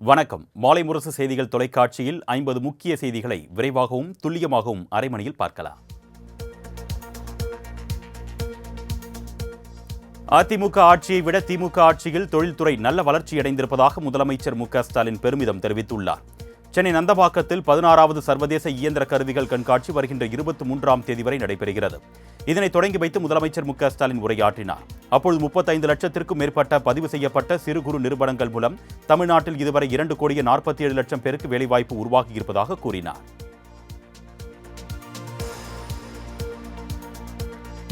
வணக்கம். மாலை முரசு செய்திகள் தொலைக்காட்சியில் 50 முக்கிய செய்திகளை விரைவாகவும் துல்லியமாகவும் அரைமணியில் பார்க்கலாம். அதிமுக ஆட்சியை விட திமுக ஆட்சியில் தொழில்துறை நல்ல வளர்ச்சியடைந்திருப்பதாக முதலமைச்சர் மு.க.ஸ்டாலின் பெருமிதம் தெரிவித்துள்ளார். சென்னை நந்தம்பாக்கத்தில் 16வது சர்வதேச இயந்திர கருவிகள் கண்காட்சி வருகின்ற 23ஆம் தேதி வரை நடைபெறுகிறது. இதனை தொடங்கி வைத்து முதலமைச்சர் மு.க.ஸ்டாலின் உரையாற்றினார். அப்பொழுது 35 லட்சத்திற்கும் மேற்பட்ட பதிவு செய்யப்பட்ட சிறு குறு நிறுவனங்கள் மூலம் தமிழ்நாட்டில் இதுவரை 2,47 லட்சம் பேருக்கு வேலைவாய்ப்பு உருவாகியிருப்பதாக கூறினார்.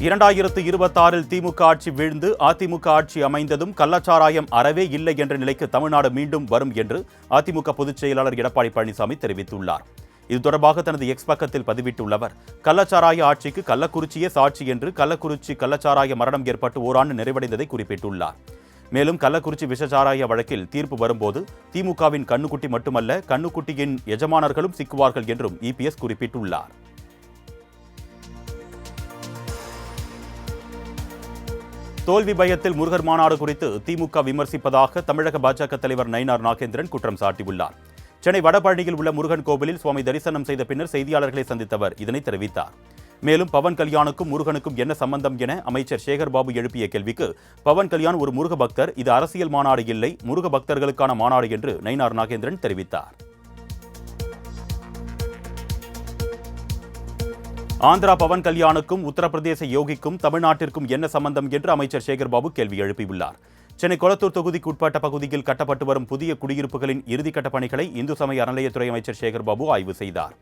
2026 திமுக ஆட்சி வீழ்ந்து அதிமுக ஆட்சி அமைந்ததும் கள்ளச்சாராயம் அறவே இல்லை என்ற நிலைக்கு தமிழ்நாடு மீண்டும் வரும் என்று அதிமுக பொதுச் செயலாளர் எடப்பாடி பழனிசாமி தெரிவித்துள்ளார். இது தொடர்பாக தனது எக்ஸ் பக்கத்தில் பதிவிட்டுள்ள அவர், கள்ளச்சாராய ஆட்சிக்கு கள்ளக்குறிச்சியே சாட்சி என்று கள்ளக்குறிச்சி கள்ளச்சாராய மரணம் ஏற்பட்டு ஓராண்டு நிறைவடைந்ததை குறிப்பிட்டுள்ளார். மேலும் கள்ளக்குறிச்சி விஷச்சாராய வழக்கில் தீர்ப்பு வரும்போது திமுகவின் கண்ணுக்குட்டி மட்டுமல்ல, கண்ணுக்குட்டியின் எஜமானர்களும் சிக்குவார்கள் என்றும் இபிஎஸ் குறிப்பிட்டுள்ளார். தோல்வி பயத்தில் முருகர் மாநாடு குறித்து திமுக விமர்சிப்பதாக தமிழக பாஜக தலைவர் நயினார் நாகேந்திரன் குற்றம் சாட்டியுள்ளார். சென்னை வடபழனியில் உள்ள முருகன் கோவிலில் சுவாமி தரிசனம் செய்த பின்னர் செய்தியாளர்களை சந்தித்தவர் இதனை தெரிவித்தார். மேலும் பவன் கல்யாணுக்கும் முருகனுக்கும் என்ன சம்பந்தம் என அமைச்சர் சேகர்பாபு எழுப்பிய கேள்விக்கு, பவன் கல்யாண் ஒரு முருக பக்தர், இது அரசியல் மாநாடு இல்லை, முருக பக்தர்களுக்கான மாநாடு என்று நயினார் நாகேந்திரன் தெரிவித்தார். ஆந்திரா பவன் கல்யாணுக்கும் உத்தரப்பிரதேச யோகிக்கும் தமிழ்நாட்டிற்கும் என்ன சம்பந்தம் என்று அமைச்சர் சேகர்பாபு கேள்வி எழுப்பியுள்ளார். சென்னை கொளத்தூர் தொகுதிக்கு உட்பட்ட பகுதியில் கட்டப்பட்டு வரும் புதிய குடியிருப்புகளின் இறுதிக்கட்ட பணிகளை இந்து சமய அறநிலையத்துறை அமைச்சர் சேகர்பாபு ஆய்வு செய்தார்.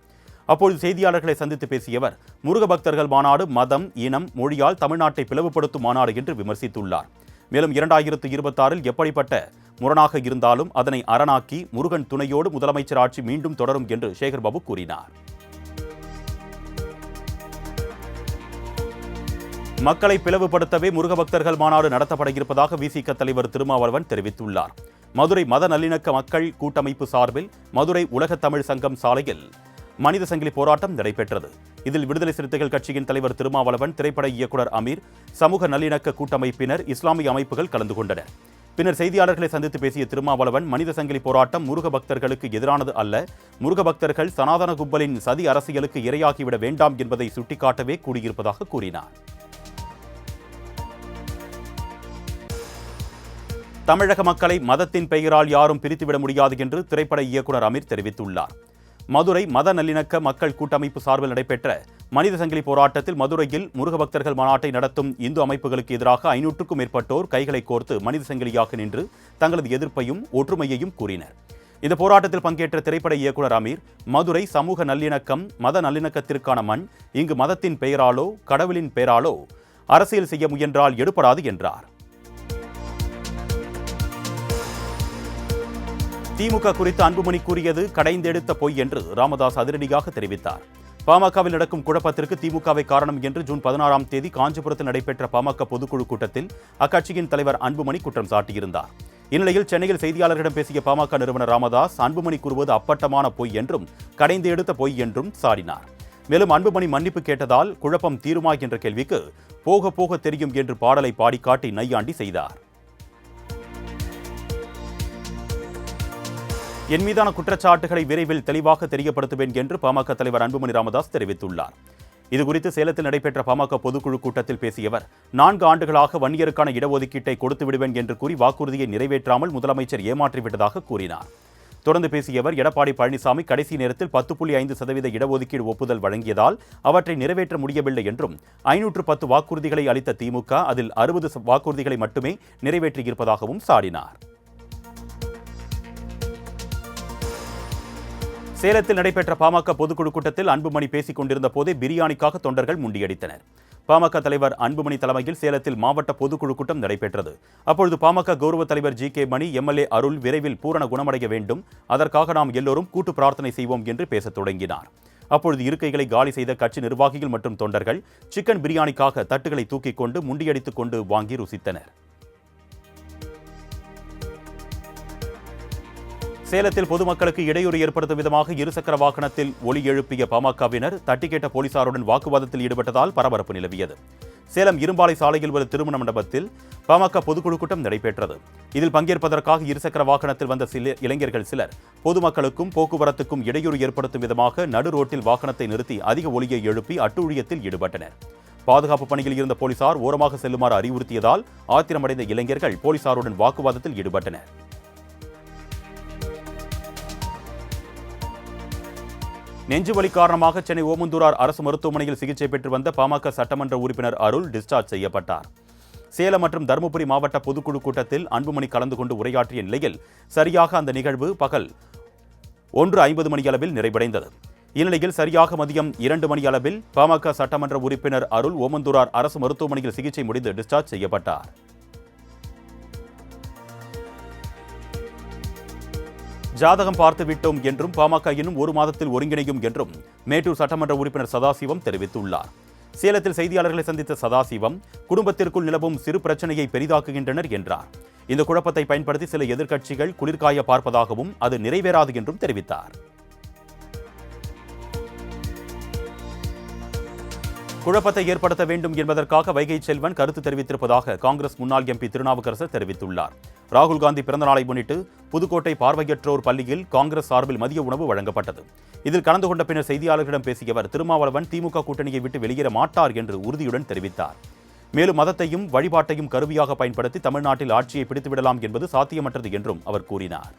அப்பொழுது செய்தியாளர்களை சந்தித்து பேசிய அவர், முருக பக்தர்கள் மாநாடு மதம், இனம், மொழியால் தமிழ்நாட்டை பிளவுபடுத்தும் மாநாடு என்று விமர்சித்துள்ளார். மேலும் 2026 எப்படிப்பட்ட முரணாக இருந்தாலும் அதனை அரணாக்கி முருகன் துணையோடு முதலமைச்சர் ஆட்சி மீண்டும் தொடரும் என்று சேகர்பாபு கூறினார். மக்களை பிளவுபடுத்தவே முருக பக்தர்கள் மாநாடு நடத்தப்பட இருப்பதாக விசிக தலைவர் திருமாவளவன் தெரிவித்துள்ளார். மதுரை மத நல்லிணக்க மக்கள் கூட்டமைப்பு சார்பில் மதுரை உலக தமிழ் சங்கம் சாலையில் மனித சங்கிலி போராட்டம் நடைபெற்றது. இதில் விடுதலை சிறுத்தைகள் கட்சியின் தலைவர் திருமாவளவன், திரைப்பட இயக்குனர் அமீர், சமூக நல்லிணக்க கூட்டமைப்பினர், இஸ்லாமிய அமைப்புகள் கலந்து கொண்டனர். பின்னர் செய்தியாளர்களை சந்தித்து பேசிய திருமாவளவன், மனித சங்கிலி போராட்டம் முருக பக்தர்களுக்கு எதிரானது அல்ல, முருக பக்தர்கள் சனாதன கும்பலின் சதி அரசியலுக்கு இரையாகிவிட வேண்டாம் என்பதை சுட்டிக்காட்டவே கூடியிருப்பதாக கூறினார். தமிழக மக்களை மதத்தின் பெயரால் யாரும் பிரித்துவிட முடியாது என்று திரைப்பட இயக்குனர் அமீர் தெரிவித்துள்ளார். மதுரை மத நல்லிணக்க மக்கள் கூட்டமைப்பு சார்பில் நடைபெற்ற மனித சங்கிலி போராட்டத்தில் மதுரையில் முருக பக்தர்கள் மாநாட்டை நடத்தும் இந்து அமைப்புகளுக்கு எதிராக 500க்கும் மேற்பட்டோர் கைகளை கோர்த்து மனித சங்கிலியாக நின்று தங்களது எதிர்ப்பையும் ஒற்றுமையையும் கூறினர். இந்த போராட்டத்தில் பங்கேற்ற திரைப்பட இயக்குனர் அமீர், மதுரை சமூக நல்லிணக்கம், மத நல்லிணக்கத்திற்கான மண், இங்கு மதத்தின் பெயராலோ கடவுளின் பெயராலோ அரசியல் செய்ய முயன்றால் எடுபடாது என்றார். திமுக குறித்து அன்புமணி கூறியது கடைந்தெடுத்த பொய் என்று ராமதாஸ் அதிரடியாக தெரிவித்தார். பாமகவில் நடக்கும் குழப்பத்திற்கு திமுகவை காரணம் என்று ஜூன் 16ஆம் தேதி காஞ்சிபுரத்தில் நடைபெற்ற பாமக பொதுக்குழு கூட்டத்தில் அக்கட்சியின் தலைவர் அன்புமணி குற்றம் சாட்டியிருந்தார். இந்நிலையில் சென்னையில் செய்தியாளர்களிடம் பேசிய பாமக நிறுவனர் ராமதாஸ், அன்புமணி கூறுவது அப்பட்டமான பொய் என்றும் கடைந்து எடுத்த பொய் என்றும் சாடினார். மேலும் அன்புமணி மன்னிப்பு கேட்டதால் குழப்பம் தீருமா என்ற கேள்விக்கு, போக போக தெரியும் என்று பாடலை பாடி காட்டி நையாண்டி செய்தார். என் மீதான குற்றச்சாட்டுகளை விரைவில் தெளிவாக தெரியப்படுத்துவேன் என்று பாமக தலைவர் அன்புமணி ராமதாஸ் தெரிவித்துள்ளார். இதுகுறித்து சேலத்தில் நடைபெற்ற பாமக பொதுக்குழு கூட்டத்தில் பேசிய அவர், 4 ஆண்டுகளாக வன்னியருக்கான இடஒதுக்கீட்டை கொடுத்து விடுவேன் என்று கூறி வாக்குறுதியை நிறைவேற்றாமல் முதலமைச்சர் ஏமாற்றிவிட்டதாக கூறினார். தொடர்ந்து பேசிய அவர், எடப்பாடி பழனிசாமி கடைசி நேரத்தில் 10.5% இடஒதுக்கீடு ஒப்புதல் வழங்கியதால் அவற்றை நிறைவேற்ற முடியவில்லை என்றும், 510 வாக்குறுதிகளை அளித்த திமுக அதில் 60 வாக்குறுதிகளை மட்டுமே நிறைவேற்றியிருப்பதாகவும் சாடினார். சேலத்தில் நடைபெற்ற பாமக பொதுக்குழு கூட்டத்தில் அன்புமணி பேசிக் கொண்டிருந்த போதே பிரியாணிக்காக தொண்டர்கள் முண்டியடித்தனர். பாமக தலைவர் அன்புமணி தலைமையில் சேலத்தில் மாவட்ட பொதுக்குழு கூட்டம் நடைபெற்றது. அப்பொழுது பாமக கௌரவ தலைவர் ஜி.கே. மணி, எம்எல்ஏ அருள் விரைவில் பூரண குணமடைய வேண்டும், அதற்காக நாம் எல்லோரும் கூட்டு பிரார்த்தனை செய்வோம் என்று பேசத் தொடங்கினார். அப்பொழுது இருக்கைகளை காலி செய்த கட்சி நிர்வாகிகள் மற்றும் தொண்டர்கள் சிக்கன் பிரியாணிக்காக தட்டுகளை தூக்கிக் கொண்டு முண்டியடித்துக் கொண்டு வாங்கி ருசித்தனர். சேலத்தில் பொதுமக்களுக்கு இடையூறு ஏற்படுத்தும் விதமாக இருசக்கர வாகனத்தில் ஒலி எழுப்பிய பாமகவினர் தட்டி கேட்ட போலீசாருடன் வாக்குவாதத்தில் ஈடுபட்டதால் பரபரப்பு நிலவியது. சேலம் இரும்பாலை சாலையில் உள்ள திருமண மண்டபத்தில் பாமக பொதுக்குழு கூட்டம் நடைபெற்றது. இதில் பங்கேற்பதற்காக இருசக்கர வாகனத்தில் வந்த இளைஞர்கள் சிலர் பொதுமக்களுக்கும் போக்குவரத்துக்கும் இடையூறு ஏற்படுத்தும் விதமாக நடு ரோட்டில் வாகனத்தை நிறுத்தி அதிக ஒலியை எழுப்பி அட்டூழியத்தில் ஈடுபட்டனர். பாதுகாப்பு பணியில் இருந்த போலீசார் ஓரமாக செல்லுமாறு அறிவுறுத்தியதால் ஆத்திரமடைந்த இளைஞர்கள் போலீசாருடன் வாக்குவாதத்தில் ஈடுபட்டனர். நெஞ்சுவலி காரணமாக சென்னை ஓமந்தூரார் அரசு மருத்துவமனையில் சிகிச்சை பெற்று வந்த பாமக சட்டமன்ற உறுப்பினர் அருள் டிஸ்சார்ஜ் செய்யப்பட்டார். சேலம் மற்றும் தருமபுரி மாவட்ட பொதுக்குழு கூட்டத்தில் அன்புமணி கலந்து கொண்டு உரையாற்றிய நிலையில் சரியாக அந்த நிகழ்வு பகல் 1:50 மணியளவில் நிறைவடைந்தது. இந்நிலையில் சரியாக மதியம் 2 மணியளவில் பாமக சட்டமன்ற உறுப்பினர் அருள் ஓமந்தூரார் அரசு மருத்துவமனையில் சிகிச்சை முடிந்து டிஸ்சார்ஜ் செய்யப்பட்டார். ஜாதகம் பார்த்து விட்டோம் என்றும் பாமக இன்னும் 1 மாதத்தில் ஒருங்கிணையும் என்றும் மேட்டூர் சட்டமன்ற உறுப்பினர் சதாசிவம் தெரிவித்துள்ளார். சேலத்தில் செய்தியாளர்களை சந்தித்த சதாசிவம், குடும்பத்திற்குள் நிலவும் சிறு பிரச்சனையை பெரிதாக்குகின்றனர் என்றார். இந்த குழப்பத்தை பயன்படுத்தி சில எதிர்க்கட்சிகள் குளிர்காய பார்ப்பதாகவும் அது நிறைவேறாது என்றும் தெரிவித்தார். குழப்பத்தை ஏற்படுத்த வேண்டும் என்பதற்காக வைகை செல்வன் கருத்து தெரிவித்திருப்பதாக காங்கிரஸ் முன்னாள் எம்பி திருநாவுக்கரசர் தெரிவித்துள்ளார். ராகுல் காந்தி பிறந்தநாளை முன்னிட்டு புதுக்கோட்டை பார்வையற்றோர் பள்ளியில் காங்கிரஸ் சார்பில் மதிய உணவு வழங்கப்பட்டது. இதில் கலந்து கொண்ட பின்னர் செய்தியாளர்களிடம் பேசிய அவர், திருமாவளவன் திமுக கூட்டணியை விட்டு வெளியேற மாட்டார் என்று உறுதியுடன் தெரிவித்தார். மேலும் மதத்தையும் வழிபாட்டையும் கருவியாக பயன்படுத்தி தமிழ்நாட்டில் ஆட்சியை பிடித்துவிடலாம் என்பது சாத்தியமற்றது என்றும் அவர் கூறினார்.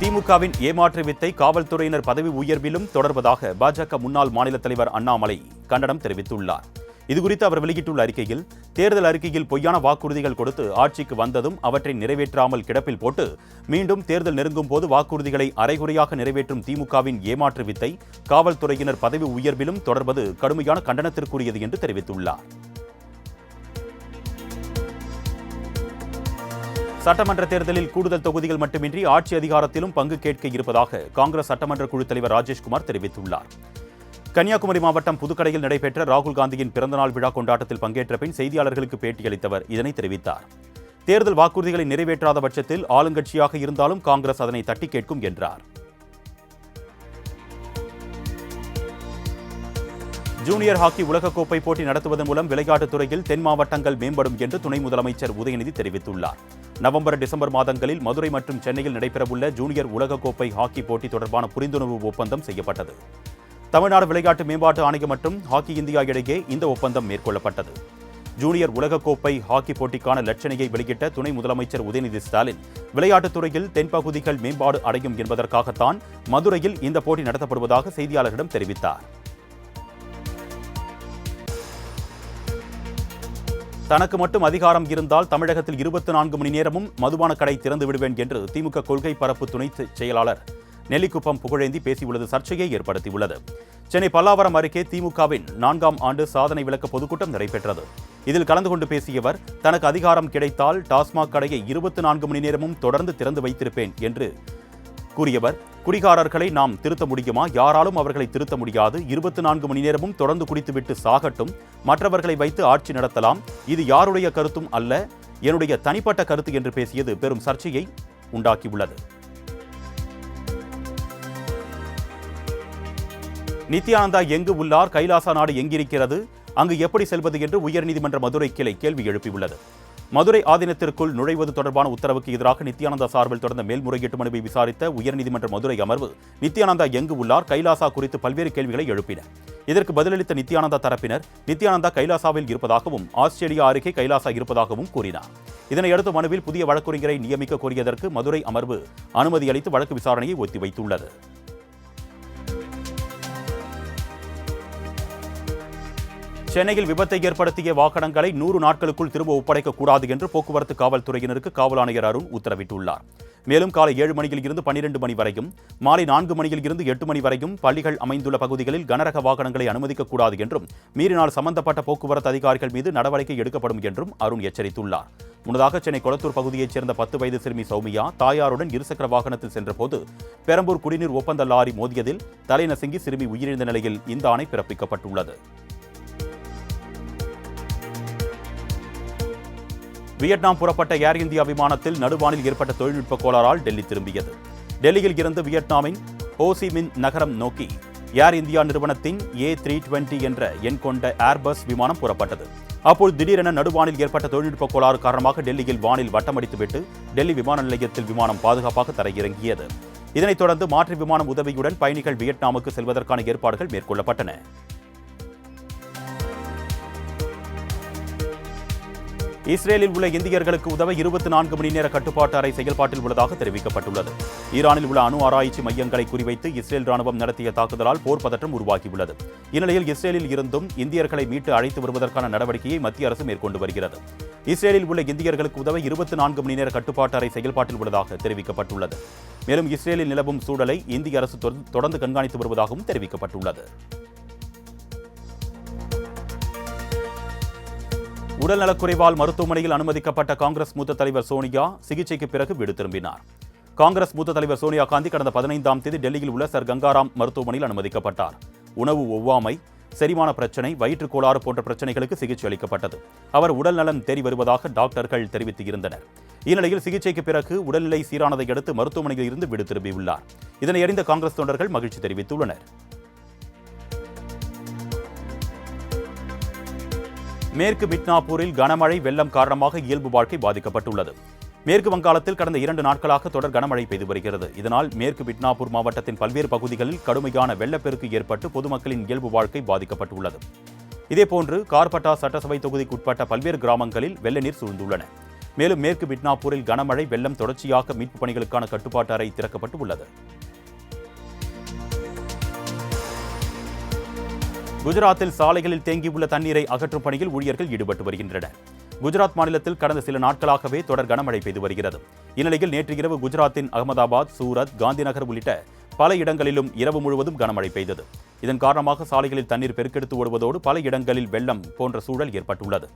திமுகவின் ஏமாற்று வித்தை காவல்துறையினர் பதவி உயர்விலும் தொடர்வதாக பாஜக முன்னாள் மாநில தலைவர் அண்ணாமலை கண்டனம் தெரிவித்துள்ளார். இதுகுறித்து அவர் வெளியிட்டுள்ள அறிக்கையில், தேர்தல் அறிக்கையில் பொய்யான வாக்குறுதிகள் கொடுத்து ஆட்சிக்கு வந்ததும் அவற்றை நிறைவேற்றாமல் கிடப்பில் போட்டு மீண்டும் தேர்தல் நெருங்கும் போது வாக்குறுதிகளை அரைகுறையாக நிறைவேற்றும் திமுகவின் ஏமாற்று வித்தை காவல்துறையினர் பதவி உயர்விலும் தொடர்வது கடுமையான கண்டனத்திற்குரியது என்று தெரிவித்துள்ளார். சட்டமன்ற தேர்தலில் கூடுதல் தொகுதிகள் மட்டுமின்றி ஆட்சி அதிகாரத்திலும் பங்கு கேட்க இருப்பதாக காங்கிரஸ் சட்டமன்ற குழு தலைவர் ராஜேஷ்குமார் தெரிவித்துள்ளார். கன்னியாகுமரி மாவட்டம் புதுக்கடையில் நடைபெற்ற ராகுல் காந்தியின் பிறந்தநாள் விழா கொண்டாட்டத்தில் பங்கேற்ற பின் செய்தியாளர்களுக்கு பேட்டியளித்தவர் இதனை தெரிவித்தார். தேர்தல் வாக்குறுதிகளை நிறைவேற்றாத பட்சத்தில் ஆளுங்கட்சியாக இருந்தாலும் காங்கிரஸ் அதனை தட்டி கேட்கும் என்றார். ஜூனியர் ஹாக்கி உலகக்கோப்பை போட்டி நடத்துவதன் மூலம் விளையாட்டுத் துறையில் தென் மாவட்டங்கள் மேம்படும் என்று துணை முதலமைச்சர் உதயநிதி தெரிவித்துள்ளார். நவம்பர், டிசம்பர் மாதங்களில் மதுரை மற்றும் சென்னையில் நடைபெறவுள்ள ஜூனியர் உலகக்கோப்பை ஹாக்கி போட்டி தொடர்பான புரிந்துணர்வு ஒப்பந்தம் செய்யப்பட்டது. தமிழ்நாடு விளையாட்டு மேம்பாட்டு ஆணையம் மற்றும் ஹாக்கி இந்தியா இடையே இந்த ஒப்பந்தம் மேற்கொள்ளப்பட்டது. ஜூனியர் உலகக்கோப்பை ஹாக்கி போட்டிக்கான லட்சணையை வெளியிட்ட துணை முதலமைச்சர் உதயநிதி ஸ்டாலின், விளையாட்டுத் துறையில் தென்பகுதிகள் மேம்பாடு அடையும் என்பதற்காகத்தான் மதுரையில் இந்த போட்டி நடத்தப்படுவதாக செய்தியாளர்களிடம் தெரிவித்தார். தனக்கு மட்டும் அதிகாரம் இருந்தால் தமிழகத்தில் 24 மணி நேரமும் மதுபான கடை திறந்து விடுவேன் என்று திமுக கொள்கை பரப்பு துணை செயலாளர் நெல்லிக்குப்பம் புகழேந்தி பேசியுள்ளது சர்ச்சையை ஏற்படுத்தியுள்ளது. சென்னை பல்லாவரம் அருகே திமுகவின் 4ஆம் ஆண்டு சாதனை விளக்க பொதுக்கூட்டம் நடைபெற்றது. இதில் கலந்து கொண்டு பேசிய அவர், தனக்கு அதிகாரம் கிடைத்தால் டாஸ்மாக் கடையை 24 மணி நேரமும் தொடர்ந்து திறந்து வைத்திருப்பேன் என்று கூறியவர், குடிகாரர்களை நாம் திருத்த முடியுமா? யாராலும் அவர்களை திருத்த முடியாது. 24 மணி நேரமும் தொடர்ந்து குடித்துவிட்டு சாகட்டும், மற்றவர்களை வைத்து ஆட்சி நடத்தலாம். இது யாருடைய கருத்தும் அல்ல, என்னுடைய தனிப்பட்ட கருத்து என்று பேசியது பெரும் சர்ச்சையை உண்டாக்கியுள்ளது. நித்யானந்தா எங்கு உள்ளார்? கைலாசா நாடு எங்கிருக்கிறது? அங்கு எப்படி செல்வது என்று உயர்நீதிமன்ற மதுரை கிளை கேள்வி எழுப்பியுள்ளது. மதுரை ஆதீனத்திற்குள் நுழைவது தொடர்பான உத்தரவுக்கு எதிராக நித்யானந்தா சார்பில் தொடர்ந்த மேல்முறையீட்டு மனுவை விசாரித்த உயர்நீதிமன்ற மதுரை அமர்வு நித்யானந்தா எங்கு உள்ளார், கைலாசா குறித்து பல்வேறு கேள்விகளை எழுப்பினர். இதற்கு பதிலளித்த நித்யானந்தா தரப்பினர், நித்யானந்தா கைலாசாவில் இருப்பதாகவும் ஆஸ்திரேலியா அருகே கைலாசா இருப்பதாகவும் கூறினார். இதனையடுத்து மனுவில் புதிய வழக்கறிஞரை நியமிக்க கோரியதற்கு மதுரை அமர்வு அனுமதி அளித்து வழக்கு விசாரணையை ஒத்திவைத்துள்ளது. சென்னையில் விபத்தை ஏற்படுத்திய வாகனங்களை 100 நாட்களுக்குள் திரும்ப ஒப்படைக்கக்கூடாது என்று போக்குவரத்து காவல்துறையினருக்கு காவல் ஆணையர் அருண் உத்தரவிட்டுள்ளார். மேலும் காலை 7 மணியில் இருந்து 12 மணி வரையும், மாலை 4 மணியில் இருந்து 8 மணி வரையும் பள்ளிகள் அமைந்துள்ள பகுதிகளில் கனரக வாகனங்களை அனுமதிக்கக்கூடாது என்றும், மீறினால் சம்பந்தப்பட்ட போக்குவரத்து அதிகாரிகள் மீது நடவடிக்கை எடுக்கப்படும் என்றும் அருண் எச்சரித்துள்ளார். முன்னதாக சென்னை கொளத்தூர் பகுதியைச் சேர்ந்த 10 வயது சிறுமி சௌமியா தாயாருடன் இருசக்கர வாகனத்தில் சென்றபோது பெரம்பூர் குடிநீர் ஒப்பந்த லாரி மோதியதில் தலைநசுங்கி சிறுமி உயிரிழந்த நிலையில் இந்த ஆணை பிறப்பிக்கப்பட்டுள்ளது. வியட்நாம் புறப்பட்ட ஏர் இந்தியா விமானத்தில் நடுவானில் ஏற்பட்ட தொழில்நுட்ப கோளாறால் டெல்லி திரும்பியது. டெல்லியில் இருந்து வியட்நாமின் ஹோசிமின் நகரம் நோக்கி ஏர் இந்தியா நிறுவனத்தின் A320 என்ற எண் கொண்ட ஏர்பஸ் விமானம் புறப்பட்டது. அப்போது திடீரென நடுவானில் ஏற்பட்ட தொழில்நுட்ப கோளாறு காரணமாக டெல்லியில் வானில் வட்டமடித்துவிட்டு டெல்லி விமான நிலையத்தில் விமானம் பாதுகாப்பாக தரையிறங்கியது. இதனைத் தொடர்ந்து மாற்று விமானம் உதவியுடன் பயணிகள் வியட்நாமுக்கு செல்வதற்கான ஏற்பாடுகள் மேற்கொள்ளப்பட்டன. இஸ்ரேலில் உள்ள இந்தியர்களுக்கு உதவ 24 மணி நேர கட்டுப்பாட்டு அறை செயல்பாட்டில் உள்ளதாக தெரிவிக்கப்பட்டுள்ளது. ஈரானில் உள்ள அணு ஆராய்ச்சி மையங்களை குறிவைத்து இஸ்ரேல் ராணுவம் நடத்திய தாக்குதலால் போர் பதற்றம் உருவாகியுள்ளது. இந்நிலையில் இஸ்ரேலில் இருந்தும் இந்தியர்களை மீட்டு அழைத்து வருவதற்கான நடவடிக்கையை மத்திய அரசு மேற்கொண்டு வருகிறது. இஸ்ரேலில் உள்ள இந்தியர்களுக்கு உதவ 24 மணி நேர கட்டுப்பாட்டு அறை செயல்பாட்டில் உள்ளதாக தெரிவிக்கப்பட்டுள்ளது. மேலும் இஸ்ரேலில் நிலவும் சூழலை இந்திய அரசு தொடர்ந்து கண்காணித்து வருவதாகவும் தெரிவிக்கப்பட்டுள்ளது. உடல்நலக்குறைவால் மருத்துவமனையில் அனுமதிக்கப்பட்ட காங்கிரஸ் மூத்த தலைவர் சோனியா சிகிச்சைக்கு பிறகு வீடு திரும்பினார். காங்கிரஸ் மூத்த தலைவர் சோனியா காந்தி கடந்த 15ஆம் தேதி டெல்லியில் உள்ள சர் கங்காராம் மருத்துவமனையில் அனுமதிக்கப்பட்டார். உணவு ஒவ்வாமை, செரிமான பிரச்சனை, வயிற்றுக் கோளாறு போன்ற பிரச்சனைகளுக்கு சிகிச்சை அளிக்கப்பட்டது. அவர் உடல்நலன் தேறி வருவதாக டாக்டர்கள் தெரிவித்திருந்தனர். இந்நிலையில் சிகிச்சைக்கு பிறகு உடல்நிலை சீரானதை அடுத்து மருத்துவமனையில் இருந்து வீடு திரும்பியுள்ளார். இதனை அறிந்த காங்கிரஸ் தொண்டர்கள் மகிழ்ச்சி தெரிவித்துள்ளனர். மேற்கு மிட்னாப்பூரில் கனமழை வெள்ளம் காரணமாக இயல்பு வாழ்க்கை பாதிக்கப்பட்டுள்ளது. மேற்கு வங்காளத்தில் கடந்த 2 நாட்களாக தொடர் கனமழை பெய்து வருகிறது. இதனால் மேற்கு மிட்னாப்பூர் மாவட்டத்தின் பல்வேறு பகுதிகளில் கடுமையான வெள்ளப்பெருக்கு ஏற்பட்டு பொதுமக்களின் இயல்பு வாழ்க்கை பாதிக்கப்பட்டுள்ளது. இதேபோன்று கார்பட்டா சட்டசபை தொகுதிக்குட்பட்ட பல்வேறு கிராமங்களில் வெள்ள நீர் சூழ்ந்துள்ளன. மேலும் மேற்கு மிட்னாப்பூரில் கனமழை வெள்ளம் தொடர்ச்சியாக மீட்புப் பணிகளுக்கான கட்டுப்பாட்டு அறை திறக்கப்பட்டு உள்ளது. குஜராத்தில் சாலைகளில் தேங்கியுள்ள தண்ணீரை அகற்றும் பணியில் ஊழியர்கள் ஈடுபட்டு வருகின்றனர். குஜராத் மாநிலத்தில் கடந்த சில நாட்களாகவே தொடர் கனமழை பெய்து வருகிறது. இந்நிலையில் நேற்று இரவு குஜராத்தின் அகமதாபாத், சூரத், காந்திநகர் உள்ளிட்ட பல இடங்களிலும் இரவு முழுவதும் கனமழை பெய்தது. இதன் காரணமாக சாலைகளில் தண்ணீர் பெருக்கெடுத்து ஓடுவதோடு பல இடங்களில் வெள்ளம் போன்ற சூழல் ஏற்பட்டுள்ளது.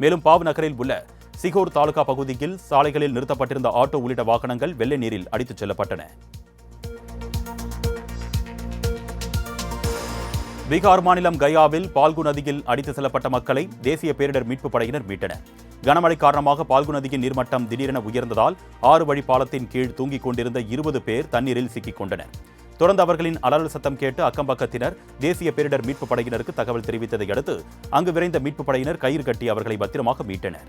மேலும் பாவ் நகரில் உள்ள சிகோர் தாலுகா பகுதியில் சாலைகளில் நிறுத்தப்பட்டிருந்த ஆட்டோ உள்ளிட்ட வாகனங்கள் வெள்ள நீரில் அடித்துச் செல்லப்பட்டன. பீகார் மாநிலம் கயாவில் பால்கு நதியில் அடித்து செல்லப்பட்ட மக்களை தேசிய பேரிடர் மீட்புப் படையினர் மீட்டனர். கனமழை காரணமாக பால்கு நதியின் நீர்மட்டம் திடீரென உயர்ந்ததால் 6 வழி பாலத்தின் கீழ் தூங்கிக் கொண்டிருந்த 20 பேர் தண்ணீரில் சிக்கிக் கொண்டனர். தொடர்ந்து அவர்களின் அலறல் சத்தம் கேட்டு அக்கம்பக்கத்தினர் தேசிய பேரிடர் மீட்புப் படையினருக்கு தகவல் தெரிவித்ததை அடுத்து அங்கு விரைந்த மீட்புப் படையினர் கயிறு கட்டி அவர்களை பத்திரமாக மீட்டனர்.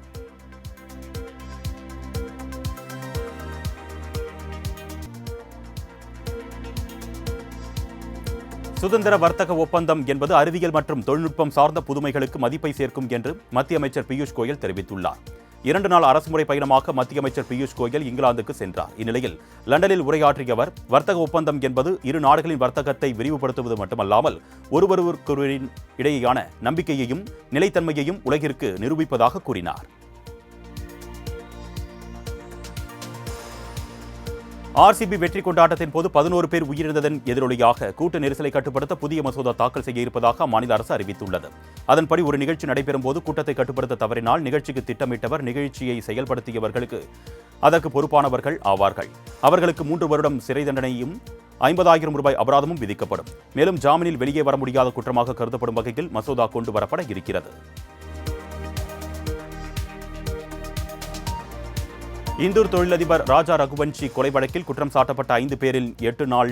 சுதந்திர வர்த்தக ஒப்பந்தம் என்பது அறிவியல் மற்றும் தொழில்நுட்பம் சார்ந்த புதுமைகளுக்கு மதிப்பை சேர்க்கும் என்று மத்திய அமைச்சர் பியூஷ் கோயல் தெரிவித்துள்ளார். 2 நாள் அரசுமுறை பயணமாக மத்திய அமைச்சர் பியூஷ் கோயல் இங்கிலாந்துக்கு சென்றார். இந்நிலையில் லண்டனில் உரையாற்றிய அவர், வர்த்தக ஒப்பந்தம் என்பது இரு நாடுகளின் வர்த்தகத்தை விரிவுபடுத்துவது மட்டுமல்லாமல் ஒருவருக்கொருவரின் இடையேயான நம்பிக்கையையும் நிலைத்தன்மையையும் உலகிற்கு நிரூபிப்பதாக கூறினார். RCB வெற்றி கொண்டாட்டத்தின் போது 11 பேர் உயிரிழந்ததன் எதிரொலியாக கூட்ட நெரிசலை கட்டுப்படுத்த புதிய மசோதா தாக்கல் செய்ய இருப்பதாக அம்மாநில அரசு அறிவித்துள்ளது. அதன்படி ஒரு நிகழ்ச்சி நடைபெறும் போது கூட்டத்தை கட்டுப்படுத்த தவறினால் நிகழ்ச்சிக்கு திட்டமிட்டவர், நிகழ்ச்சியை செயல்படுத்தியவர்களுக்கு அதற்கு பொறுப்பானவர்கள் ஆவார்கள். அவர்களுக்கு 3 வருடம் சிறை தண்டனையும் 50,000 ரூபாய் அபராதமும் விதிக்கப்படும். மேலும் ஜாமீனில் வெளியே வர முடியாத குற்றமாக கருதப்படும் வகையில் மசோதா கொண்டு வரப்பட இருக்கிறது. இந்தூர் தொழிலதிபர் ராஜா ரகுவன்ஷி கொலை வழக்கில் குற்றம் சாட்டப்பட்ட 5 பேரில் 8 நாள்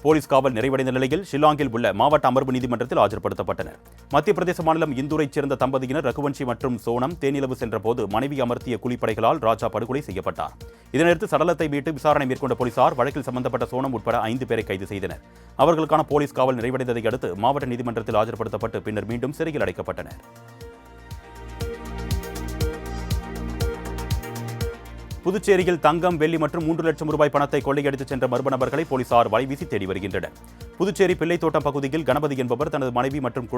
போலீஸ் காவல் நிறைவடைந்த நிலையில் ஷில்லாங்கில் உள்ள மாவட்ட அமர்வு நீதிமன்றத்தில் ஆஜர்படுத்தப்பட்டனர். மத்திய பிரதேச மாநிலம் இந்தூரைச் சேர்ந்த தம்பதியினர் ரகுவன்ஷி மற்றும் சோனம் தேனிலவு சென்றபோது மனைவி அமர்த்திய கூலிப்படைகளால் ராஜா படுகொலை செய்யப்பட்டார். இதனையடுத்து சடலத்தை மீட்டு விசாரணை மேற்கொண்ட போலீசார் வழக்கில் சம்பந்தப்பட்ட சோனம் உட்பட 5 பேரை கைது செய்தனர். அவர்களுக்கான போலீஸ் காவல் நிறைவடைந்ததை அடுத்து மாவட்ட நீதிமன்றத்தில் ஆஜர்படுத்தப்பட்டு பின்னர் மீண்டும் சிறையில் அடைக்கப்பட்டனர். புதுச்சேரியில் தங்கம், வெள்ளி மற்றும் 3 லட்சம் ரூபாய் பணத்தை கொள்ளையடித்துச் சென்ற மர்ம நபர்களை போலீசார் வலைவீசி தேடி வருகின்றனர். புதுச்சேரி பிள்ளைத்தோட்டம் பகுதியில் கணபதி என்பவர் தனது மனைவி மற்றும்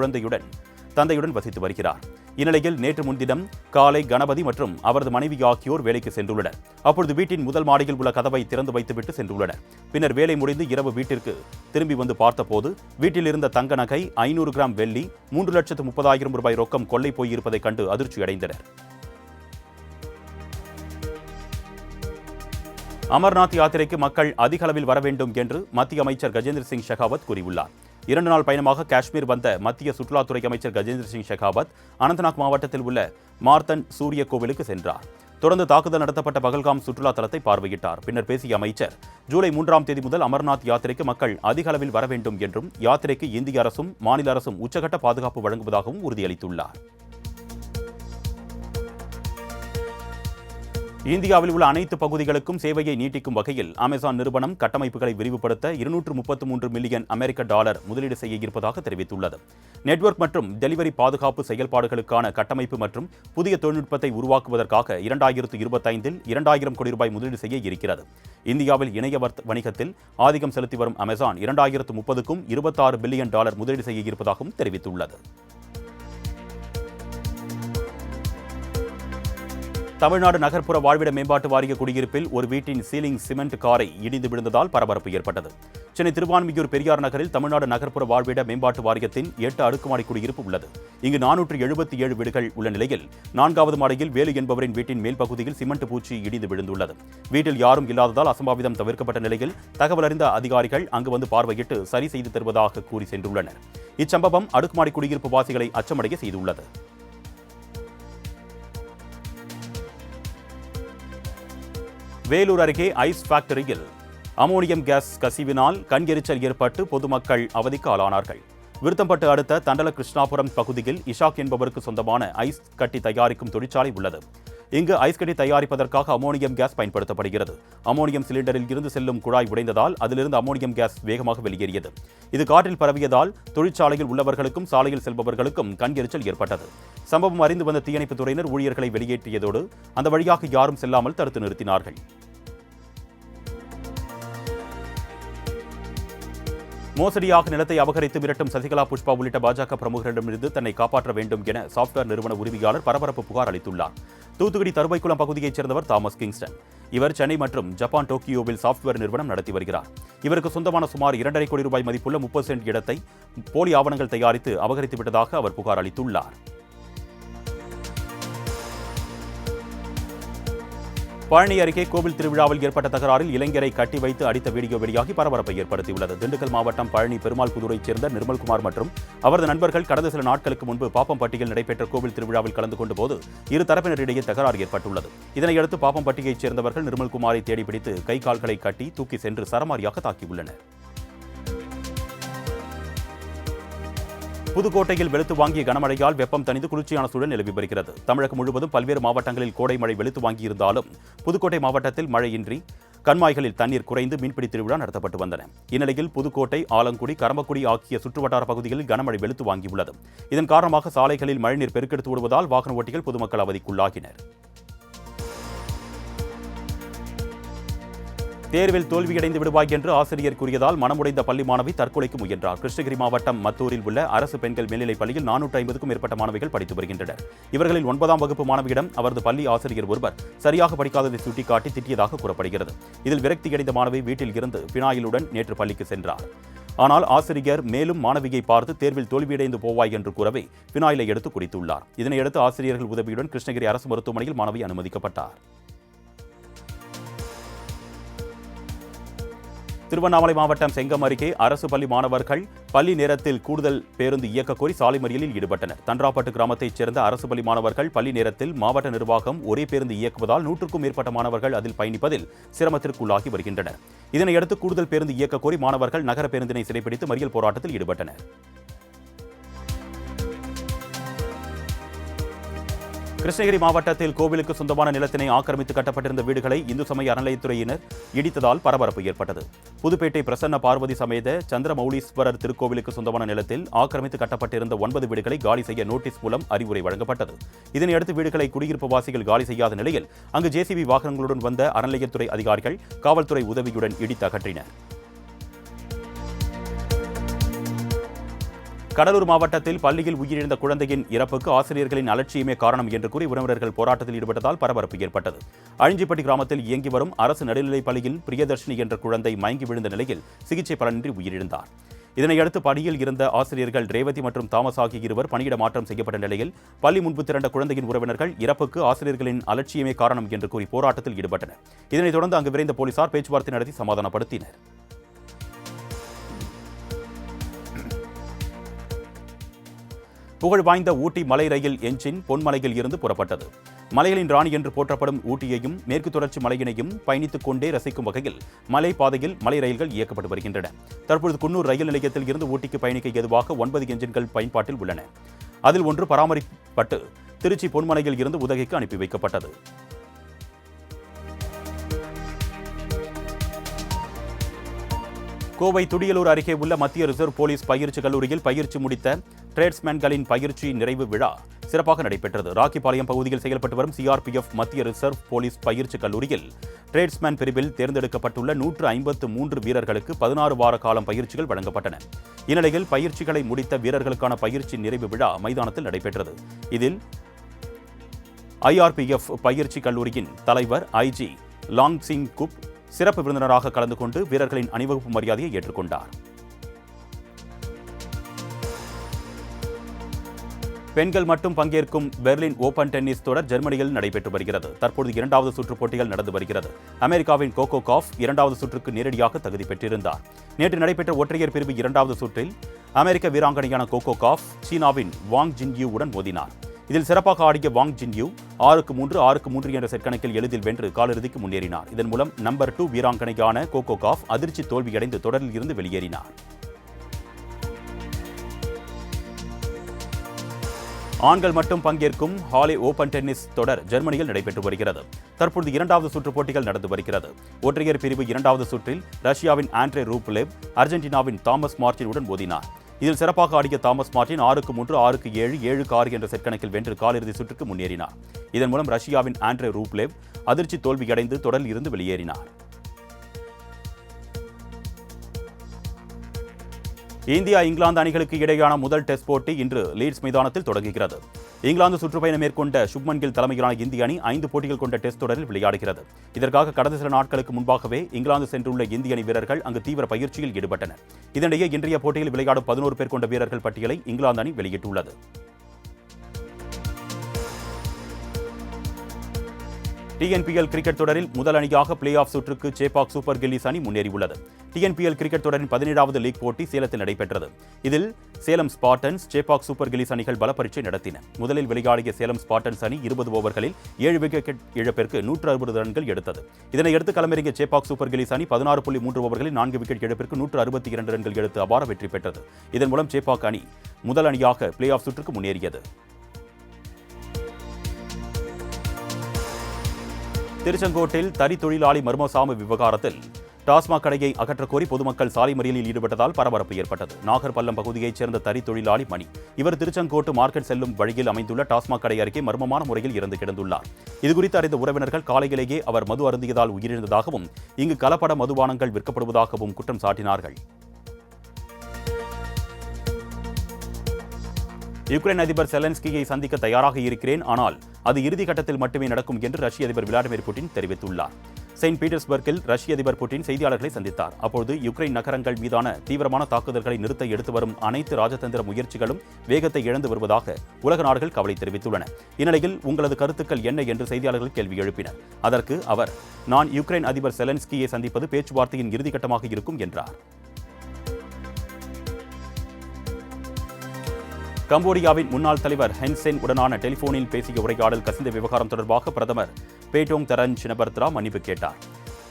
தந்தையுடன் வசித்து வருகிறார். இந்நிலையில் நேற்று முன்தினம் காலை கணபதி மற்றும் அவரது மனைவி ஆகியோர் வேலைக்கு சென்றுள்ளனர். அப்பொழுது வீட்டின் முதல் மாடியில் உள்ள கதவை திறந்து வைத்துவிட்டு சென்றுள்ளனர். பின்னர் வேலை முடிந்து இரவு வீட்டிற்கு திரும்பி வந்து பார்த்தபோது வீட்டில் இருந்த தங்க நகை, 500 கிராம் வெள்ளி, 3,30,000 ரூபாய் ரொக்கம் கொள்ளை போயிருப்பதைக் கண்டு அதிர்ச்சியடைந்தனர். அமர்நாத் யாத்திரைக்கு மக்கள் அதிக அளவில் வர வேண்டும் என்று மத்திய அமைச்சர் கஜேந்திர சிங் ஷெகாவத் கூறியுள்ளார். 2 நாள் பயணமாக காஷ்மீர் வந்த மத்திய சுற்றுலாத்துறை அமைச்சர் கஜேந்திர சிங் ஷெகாவத் அனந்தநாக் மாவட்டத்தில் உள்ள மார்த்தன் சூரிய கோவிலுக்கு சென்றார். தொடர்ந்து தாக்குதல் நடத்தப்பட்ட பகல்காம் சுற்றுலா தலத்தை பார்வையிட்டார். பின்னர் பேசிய அமைச்சர், ஜூலை 3ஆம் தேதி முதல் அமர்நாத் யாத்திரைக்கு மக்கள் அதிக அளவில் வர வேண்டும் என்றும் யாத்திரைக்கு இந்திய அரசும் மாநில அரசும் உச்சகட்ட பாதுகாப்பு வழங்குவதாகவும் உறுதியளித்துள்ளார். இந்தியாவில் உள்ள அனைத்து பகுதிகளுக்கும் சேவையை நீட்டிக்கும் வகையில் அமேசான் நிறுவனம் கட்டமைப்புகளை விரிவுபடுத்த $233 மில்லியன் முதலீடு செய்ய இருப்பதாக தெரிவித்துள்ளது. நெட்வொர்க் மற்றும் டெலிவரி பாதுகாப்பு செயல்பாடுகளுக்கான கட்டமைப்பு மற்றும் புதிய தொழில்நுட்பத்தை உருவாக்குவதற்காக 2025இல் $2,000 கோடி முதலீடு செய்ய இருக்கிறது. இந்தியாவில் இணைய வணிகத்தில் ஆதிக்கம் செலுத்தி வரும் அமேசான் 2030க்கும் $26 பில்லியன் முதலீடு செய்ய இருப்பதாகவும் தெரிவித்துள்ளது. தமிழ்நாடு நகர்ப்புற வாழ்விட மேம்பாட்டு வாரிய குடியிருப்பில் ஒரு வீட்டின் சீலிங் சிமெண்ட் காரை இடிந்து விழுந்ததால் பரபரப்பு ஏற்பட்டது. சென்னை திருவான்மியூர் பெரியார் நகரில் தமிழ்நாடு நகர்ப்புற வாழ்விட மேம்பாட்டு வாரியத்தின் 8 அடுக்குமாடி குடியிருப்பு உள்ளது. இங்கு 477 வீடுகள் உள்ள நிலையில் 4வது மாடியில் வேலு என்பவரின் வீட்டின் மேல் பகுதியில் சிமெண்ட் பூச்சி இடிந்து விழுந்துள்ளது. வீட்டில் யாரும் இல்லாததால் அசம்பாவிதம் தவிர்க்கப்பட்ட நிலையில் தகவல் அறிந்த அதிகாரிகள் அங்கு வந்து பார்வையிட்டு சரி செய்து தருவதாக கூறி சென்றுள்ளனர். இச்சம்பவம் அடுக்குமாடி குடியிருப்பு வாசிகளை அச்சமடைய செய்துள்ளது. வேலூர் அருகே ஐஸ் ஃபேக்டரியில் அமோனியம் கேஸ் கசிவினால் கண் எரிச்சல் ஏற்பட்டு பொதுமக்கள் அவதிக்கு ஆளானார்கள். விருத்தம்பட்டு அடுத்த தண்டல கிருஷ்ணாபுரம் பகுதியில் இஷாக் என்பவருக்கு சொந்தமான ஐஸ் கட்டி தயாரிக்கும் தொழிற்சாலை உள்ளது. இங்கு ஐஸ் கட்டி தயாரிப்பதற்காக அமோனியம் கேஸ் பயன்படுத்தப்படுகிறது. அமோனியம் சிலிண்டரில் இருந்து செல்லும் குழாய் உடைந்ததால் அதிலிருந்து அமோனியம் கேஸ் வேகமாக வெளியேறியது. இது காற்றில் பரவியதால் தொழிற்சாலையில் உள்ளவர்களுக்கும் சாலையில் செல்பவர்களுக்கும் கண் எரிச்சல் ஏற்பட்டது. சம்பவம் அறிந்து வந்த தீயணைப்பு துறையினர் ஊழியர்களை வெளியேற்றியதோடு அந்த வழியாக யாரும் செல்லாமல் தடுத்து நிறுத்தினார்கள். மோசடியாக நிலத்தை அபகரித்து மிரட்டும் சசிகலா, புஷ்பா உள்ளிட்ட பாஜக பிரமுகர்களிடமிருந்து தன்னை காப்பாற்ற வேண்டும் என சாப்ட்வேர் நிறுவன உரிமையாளர் பரபரப்பு புகார் அளித்துள்ளார். தூத்துக்குடி தருவைக்குளம் பகுதியைச் சேர்ந்தவர் தாமஸ் கிங்ஸ்டன். இவர் சென்னை மற்றும் ஜப்பான் டோக்கியோவில் சாப்ட்வேர் நிறுவனம் நடத்தி வருகிறார். இவருக்கு சொந்தமான சுமார் $2.5 கோடி மதிப்புள்ள 30 சென்ட் இடத்தை போலி ஆவணங்கள் தயாரித்து அபகரித்து விட்டதாக அவர் புகார் அளித்துள்ளார். பழனி அருகே கோவில் திருவிழாவில் ஏற்பட்ட தகராறில் இளைஞரை கட்டி வைத்து அடித்த வீடியோ வெளியாகி பரபரப்பை ஏற்படுத்தியுள்ளது. திண்டுக்கல் மாவட்டம் பழனி பெருமாள் புதூரைச் சேர்ந்த நிர்மல்குமார் மற்றும் அவரது நண்பர்கள் கடந்த சில நாட்களுக்கு முன்பு பாப்பம்பட்டியில் நடைபெற்ற கோவில் திருவிழாவில் கலந்து கொண்ட போது இரு தரப்பினரிடையே தகராறு ஏற்பட்டுள்ளது. இதனையடுத்து பாப்பம்பட்டியைச் சேர்ந்தவர்கள் நிர்மல்குமாரை தேடிப்பிடித்து கை கால்களை கட்டி தூக்கி சென்று சரமாரியாக தாக்கியுள்ளனர். புதுக்கோட்டையில் வெளுத்து வாங்கிய கனமழையால் வெப்பம் தணிந்து குளிர்ச்சியான சூழல் நிலவி வருகிறது. தமிழகம் முழுவதும் பல்வேறு மாவட்டங்களில் கோடை மழை வெளுத்து வாங்கியிருந்தாலும் புதுக்கோட்டை மாவட்டத்தில் மழையின்றி கண்மாய்களில் தண்ணீர் குறைந்து மீன்பிடி திருவிழா நடத்தப்பட்டு வந்தன. இந்நிலையில் புதுக்கோட்டை, ஆலங்குடி, கரம்பக்குடி ஆகிய சுற்றுவட்டார பகுதிகளில் கனமழை வெளுத்து வாங்கியுள்ளது. இதன் காரணமாக சாலைகளில் மழைநீர் பெருக்கெடுத்து ஓடுவதால் வாகன ஓட்டிகள் பொதுமக்கள் அவதிக்குள்ளாகினர். தேர்வில் தோல்வியடைந்து விடுவாய் என்று ஆசிரியர் கூறியதால் மனமுடைந்த பள்ளி மாணவி தற்கொலைக்கு முயன்றார். கிருஷ்ணகிரி மாவட்டம் மத்தூரில் உள்ள அரசு பெண்கள் மேல்நிலைப் பள்ளியில் 450க்கும் மேற்பட்ட மாணவிகள் படித்து வருகின்றனர். இவர்களில் 9ஆம் வகுப்பு மாணவியிடம் அவரது பள்ளி ஆசிரியர் ஒருவர் சரியாக படிக்காததை சுட்டிக்காட்டி திட்டியதாக கூறப்படுகிறது. இதில் விரக்தியடைந்த மாணவி வீட்டில் இருந்து பினாயிலுடன் நேற்று பள்ளிக்கு சென்றார். ஆனால் ஆசிரியர் மேலும் மாணவியை பார்த்து தேர்வில் தோல்வியடைந்து போவாய் என்று கூறவே பினாயிலை எடுத்து குடித்துள்ளார். இதனையடுத்து ஆசிரியர்கள் உதவியுடன் கிருஷ்ணகிரி அரசு மருத்துவமனையில் மாணவி அனுமதிக்கப்பட்டார். திருவண்ணாமலை மாவட்டம் செங்கம் அருகே அரசு பள்ளி மாணவர்கள் பள்ளி நேரத்தில் கூடுதல் பேருந்து இயக்க கோரி சாலை மறியலில் ஈடுபட்டனர். தன்றாப்பட்டு கிராமத்தைச் சேர்ந்த அரசு பள்ளி மாணவர்கள் பள்ளி நேரத்தில் மாவட்ட நிர்வாகம் ஒரே பேருந்து இயக்குவதால் 100க்கும் மேற்பட்ட மாணவர்கள் அதில் பயணிப்பதில் சிரமத்திற்குள்ளாகி வருகின்றனர். இதனையடுத்து கூடுதல் பேருந்து இயக்க கோரி மாணவர்கள் நகர பேருந்தினை சிறைப்பிடித்து மறியல் போராட்டத்தில் ஈடுபட்டனர். கிருஷ்ணகிரி மாவட்டத்தில் கோவிலுக்கு சொந்தமான நிலத்தினை ஆக்கிரமித்து கட்டப்பட்டிருந்த வீடுகளை இந்து சமய அறநிலையத்துறையினர் இடித்ததால் பரபரப்பு ஏற்பட்டது. புதுப்பேட்டை பிரசன்ன பார்வதி சமேத சந்திரமௌலீஸ்வரர் திருக்கோவிலுக்கு சொந்தமான நிலத்தில் ஆக்கிரமித்து கட்டப்பட்டிருந்த 9 வீடுகளை காலி செய்ய நோட்டீஸ் மூலம் அறிவுரை வழங்கப்பட்டது. இதனையடுத்து வீடுகளை குடியிருப்பு வாசிகள் காலி செய்யாத நிலையில் அங்கு ஜேசிபி வாகனங்களுடன் வந்த அறநிலையத்துறை அதிகாரிகள் காவல்துறை உதவியுடன் இடித்து அகற்றினர். கடலூர் மாவட்டத்தில் பள்ளியில் உயிரிழந்த குழந்தையின் இறப்புக்கு ஆசிரியர்களின் அலட்சியமே காரணம் என்று கூறி உறவினர்கள் போராட்டத்தில் ஈடுபட்டதால் பரபரப்பு ஏற்பட்டது. அழிஞ்சிப்பட்டி கிராமத்தில் இயங்கி வரும் அரசு நடுநிலைப் பள்ளியில் பிரியதர்ஷினி என்ற குழந்தை மயங்கி விழுந்த நிலையில் சிகிச்சை பலனின்றி உயிரிழந்தார். இதனையடுத்து பணியில் இருந்த ஆசிரியர்கள் ரேவதி மற்றும் தாமஸ் ஆகிய இருவர் பணியிட மாற்றம் செய்யப்பட்ட நிலையில் பள்ளி முன்பு திரண்ட குழந்தையின் உறவினர்கள் இறப்புக்கு ஆசிரியர்களின் அலட்சியமே காரணம் என்று கூறி போராட்டத்தில் ஈடுபட்டனர். இதனைத் தொடர்ந்து அங்கு விரைந்த போலீசார் பேச்சுவார்த்தை நடத்தி சமாதானப்படுத்தினர். புகழ் வாய்ந்த ஊட்டி மலை ரயில் என்ஜின் பொன்மலையில் இருந்து புறப்பட்டது. மலைகளின் ராணி என்று போற்றப்படும் ஊட்டியையும் மேற்கு தொடர்ச்சி மலையினையும் பயணித்துக் கொண்டே ரசிக்கும் வகையில் மலை பாதையில் மலை ரயில்கள் இயக்கப்பட்டு வருகின்றன. தற்பொழுது குன்னூர் ரயில் நிலையத்தில் இருந்து ஊட்டிக்கு பயணிக்க ஏதுவாக 9 என்ஜின்கள் பயன்பாட்டில் உள்ளன. அதில் ஒன்று பராமரிக்கப்பட்டு திருச்சி பொன்மலையில் இருந்து உதகைக்கு அனுப்பி வைக்கப்பட்டது. கோவை துடியலூர் அருகே உள்ள மத்திய ரிசர்வ் போலீஸ் பயிற்சி கல்லூரியில் பயிற்சி முடித்த டிரேட்ஸ்மேன்களின் பயிற்சி நிறைவு விழா சிறப்பாக நடைபெற்றது. ராக்கிபாளையம் பகுதியில் செயல்பட்டு வரும் சிஆர்பிஎஃப் மத்திய ரிசர்வ் போலீஸ் பயிற்சி கல்லூரியில் டிரேட்ஸ்மேன் பிரிவில் தேர்ந்தெடுக்கப்பட்டுள்ள 153 வீரர்களுக்கு 16 வார காலம் பயிற்சிகள் வழங்கப்பட்டன. இந்நிலையில் பயிற்சிகளை முடித்த வீரர்களுக்கான பயிற்சி நிறைவு விழா மைதானத்தில் நடைபெற்றது. இதில் ஐஆர்பிஎஃப் பயிற்சி கல்லூரியின் தலைவர் ஐஜி லாங் சிங் குப் சிறப்பு விருந்தினராக கலந்து கொண்டு வீரர்களின் அணிவகுப்பு மரியாதையை ஏற்றுக்கொண்டார். பெண்கள் மட்டும் பங்கேற்கும் பெர்லின் ஓபன் டென்னிஸ் தொடர் ஜெர்மனியில் நடைபெற்று வருகிறது. தற்போது 2வது சுற்று போட்டிகள் நடந்து வருகிறது. அமெரிக்காவின் கோகோ காஃப் 2வது சுற்றுக்கு நேரடியாக தகுதி பெற்றிருந்தார். நேற்று நடைபெற்ற ஒற்றையர் பிரிவு 2வது சுற்றில் அமெரிக்க வீராங்கனையான கோகோ காஃப் சீனாவின் வாங் ஜின்யூவுடன் மோதினார். இதில் சிறப்பாக ஆடிய வாங் ஜின்யூ 6-3, 6-3 என்ற செட் கணக்கில் எளிதில் வென்று காலிறுதிக்கு முன்னேறினார். இதன் மூலம் நம்பர் 2 வீராங்கனையான கோகோ காஃப் அதிர்ச்சி தோல்வியடைந்து தொடரில் இருந்து வெளியேறினார். ஆண்கள் மட்டும் பங்கேற்கும் ஹாலே ஓபன் டென்னிஸ் தொடர் ஜெர்மனியில் நடைபெற்று வருகிறது. தற்போது 2வது சுற்று போட்டிகள் நடந்து வருகிறது. ஒற்றையர் பிரிவு 2வது சுற்றில் ரஷ்யாவின் ஆண்ட்ரே ரூப்லெவ் அர்ஜென்டினாவின் தாமஸ் மார்டினுடன் மோதினார். இதில் சிறப்பாக ஆடிய தாமஸ் மார்டின் 6-3, 6-7, 7-6 என்ற செட் கணக்கில் வென்று காலிறுதி சுற்றுக்கு முன்னேறினார். இதன் மூலம் ரஷ்யாவின் ஆண்ட்ரே ரூப்லெவ் அதிர்ச்சி தோல்வியடைந்து தொடரில் இருந்து வெளியேறினார். இந்தியா இங்கிலாந்து அணிகளுக்கு இடையேயான முதல் டெஸ்ட் போட்டி இன்று லீட்ஸ் மைதானத்தில் தொடங்குகிறது. இங்கிலாந்து சுற்றுப்பயணம் மேற்கொண்ட சுப்மன் கில் தலைமையிலான இந்திய அணி 5 போட்டிகள் கொண்ட டெஸ்ட் தொடரில் விளையாடுகிறது. இதற்காக கடந்த சில நாட்களுக்கு முன்பாகவே இங்கிலாந்து சென்றுள்ள இந்திய அணி வீரர்கள் அங்கு தீவிர பயிற்சியில் ஈடுபட்டனர். இதனிடையே இன்றைய போட்டியில் விளையாடும் 11 பேர் கொண்ட வீரர்கள் பட்டியலை இங்கிலாந்து அணி வெளியிட்டுள்ளது. டிஎன்பிஎல் கிரிக்கெட் தொடரில் முதல் அணியாக பிளே ஆஃப் சுற்றுக்கு சேப்பாக் சூப்பர் கில்லிஸ் அணி முன்னேறியுள்ளது. டிஎன்பிஎல் கிரிக்கெட் தொடரின் 17வது லீக் போட்டி சேலத்தில் நடைபெற்றது. இதில் Salem Spartans, Chepauk super gillies அணிகள் பல பரீட்சை நடத்தின. முதலில் விளையாடிய சேலம் ஸ்பார்டன்ஸ் அணி 20 ஓவர்களில் 7 விக்கெட் இழப்பிற்கு 160 ரன்கள் எடுத்தது. இதனையடுத்து களமிறங்கிய சேப்பாக் சூப்பர் கில்லிஸ் அணி 16.3 ஓவர்களில் 4 விக்கெட் இழப்பிற்கு 162 ரன்கள் எடுத்து அபார வெற்றி பெற்றது. இதன் மூலம் சேப்பாக் அணி முதல் அணியாக பிளே ஆஃப் சுற்றுக்கு முன்னேறியது. திருச்செங்கோட்டில் தறி தொழிலாளி மர்மசாமி விவகாரத்தில் டாஸ்மாக் கடையை அகற்றக்கோரி பொதுமக்கள் சாலை மறியலில் ஈடுபட்டதால் பரபரப்பு ஏற்பட்டது. நாகர்பள்ளம் பகுதியைச் சேர்ந்த தறி தொழிலாளி மணி இவர் திருச்செங்கோட்டு மார்க்கெட் செல்லும் வழியில் அமைந்துள்ள டாஸ்மாக் கடை அருகே மர்மமான முறையில் இறந்து கிடந்துள்ளார். இதுகுறித்து அறிந்த உறவினர்கள் காலையிலேயே அவர் மது அருந்தியதால் உயிரிழந்ததாகவும் இங்கு கலப்பட மதுபானங்கள் விற்கப்படுவதாகவும் குற்றம் சாட்டினார்கள். யுக்ரைன் அதிபர் செலன்ஸ்கியை சந்திக்க தயாராக இருக்கிறேன், ஆனால் அது இறுதி கட்டத்தில் மட்டுமே நடக்கும் என்று ரஷ்ய அதிபர் விளாடிமிர் புட்டின் தெரிவித்துள்ளார். செயின்ட் பீட்டர்ஸ்பர்க்கில் ரஷ்ய அதிபர் புட்டின் செய்தியாளர்களை சந்தித்தார். அப்போது யுக்ரைன் நகரங்கள் மீதான தீவிரமான தாக்குதல்களை நிறுத்த எடுத்து வரும் அனைத்து ராஜதந்திர முயற்சிகளும் வேகத்தை இழந்து வருவதாக உலக நாடுகள் கவலை தெரிவித்துள்ளன. இந்நிலையில் உங்களது கருத்துக்கள் என்ன என்று செய்தியாளர்கள் கேள்வி எழுப்பினர். அதற்கு அவர், நான் யுக்ரைன் அதிபர் செலன்ஸ்கியை சந்திப்பது பேச்சுவார்த்தையின் இறுதிக்கட்டமாக இருக்கும் என்றார். கம்போடியாவின் முன்னாள் தலைவர் ஹென் சென் உடனான டெலிபோனில் பேசிய உரையாடல் கசிந்த விவகாரம் தொடர்பாக பிரதமர் பேட்டோங் தரன் சினபத்ரா மன்னிப்பு கேட்டார்.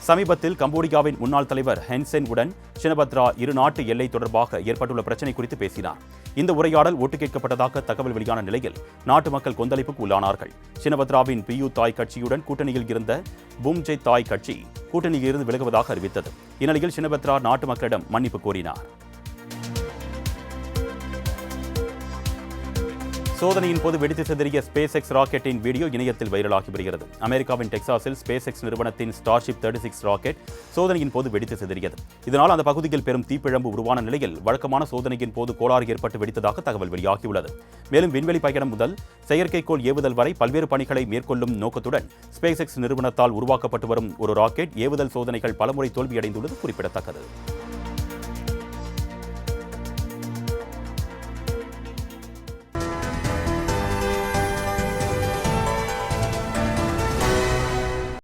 சமீபத்தில் கம்போடியாவின் முன்னாள் தலைவர் ஹென் சென் உடன் சினபத்ரா இரு நாட்டு எல்லை தொடர்பாக ஏற்பட்டுள்ள பிரச்சினை குறித்து பேசினார். இந்த உரையாடல் ஒட்டு கேட்கப்பட்டதாக தகவல் வெளியான நிலையில் நாட்டு மக்கள் கொந்தளிப்புக்கு உள்ளானார்கள். சினபத்ராவின் பியூ தாய் கட்சியுடன் கூட்டணியில் இருந்த பூம்ஜே தாய் கட்சி கூட்டணியில் இருந்து விலகுவதாக அறிவித்தது. இந்நிலையில் சினபத்ரா நாட்டு மக்களிடம் மன்னிப்பு கோரினார். சோதனையின் போது வெடித்து சிதறிய ஸ்பேஸ் எக்ஸ் ராக்கெட்டின் வீடியோ இணையத்தில் வைரலாகி வருகிறது. அமெரிக்காவின் டெக்சாஸில் ஸ்பேஸ் எக்ஸ் நிறுவனத்தின் ஸ்டார்ஷிப் 36 ராக்கெட் சோதனையின் போது வெடித்து சிதறியது. இதனால் அந்த பகுதியில் பெரும் தீப்பிழம்பு உருவான நிலையில் வழக்கமான சோதனையின் போது கோளாறு ஏற்பட்டு வெடித்ததாக தகவல் வெளியாகியுள்ளது. மேலும் விண்வெளி பயணம் முதல் செயற்கைக்கோள் ஏவுதல் வரை பல்வேறு பணிகளை மேற்கொள்ளும் நோக்கத்துடன் ஸ்பேஸ் எக்ஸ் நிறுவனத்தால் உருவாக்கப்பட்டு வரும் ஒரு ராக்கெட் ஏவுதல் சோதனைகள் பலமுறை தோல்வியடைந்துள்ளது குறிப்பிடத்தக்கது.